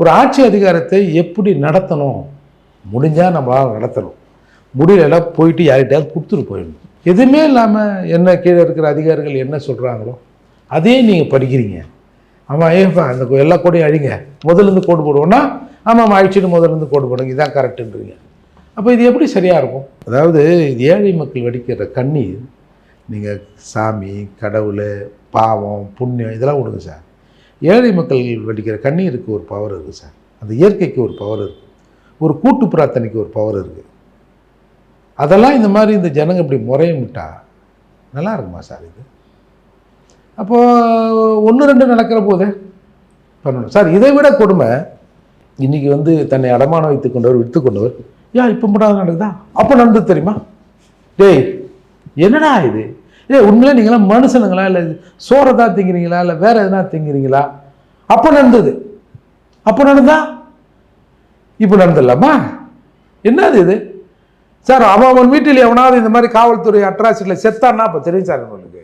ஒரு ஆட்சி அதிகாரத்தை எப்படி நடத்தணும், முடிஞ்சால் நம்மளால் நடத்தணும், முடியலாம் போயிட்டு யார்கிட்டையாவது கொடுத்துட்டு போயிடணும். எதுவுமே இல்லாமல் என்ன கீழே இருக்கிற அதிகாரிகள் என்ன சொல்கிறாங்களோ அதே நீங்கள் படிக்கிறீங்க. ஆமாம் ஏப்பா அந்த எல்லா கோடையும் அழிங்க, முதலேருந்து கோடு போடுவோன்னா ஆமாம் அழிச்சிட்டு முதலேருந்து கோடு போடுங்க, இதான் கரெக்டுன்றீங்க. அப்போ இது எப்படி சரியாக இருக்கும்? அதாவது ஏழை மக்கள் வடிக்கிற கண்ணீர், நீங்கள் சாமி, கடவுள், பாவம், புண்ணியம் இதெல்லாம் விடுங்க சார். ஏழை மக்கள் வடிக்கிற கண்ணீருக்கு ஒரு பவர் இருக்குது சார். அந்த இயற்கைக்கு ஒரு பவர் இருக்குது, ஒரு கூட்டு பிரார்த்தனைக்கு ஒரு பவர் இருக்குது. அதெல்லாம் இந்த மாதிரி இந்த ஜனங்க இப்படி முறையிட்டா நல்லா இருக்குமா சார் இது? அப்போது 1-2 நடக்கிற போதே பண்ணணும் சார். இதை விட கொடுமை, இன்றைக்கி தன்னை அடமானம் வைத்து கொண்டவர், விற்று கொண்டவர், ஏன் இப்போ மட்டும் நடக்குதா? அப்போ நடந்தது தெரியுமா? டேய் என்னடா இது? உண்மையிலே நீங்களாம் மனுஷனுங்களா, இல்லை சோறை தான் திங்கிறீங்களா, இல்லை வேற எதுனா திங்கிறீங்களா? அப்போ நடந்தது, அப்போ நடந்தா இப்போ நடந்துடலாமா? என்னது இது சார்? அவன் வீட்டில் எவனாவது இந்த மாதிரி காவல்துறை அட்ராசிட்டியில் செத்தான்னா அப்போ தெரியும் சார் உங்களுக்கு.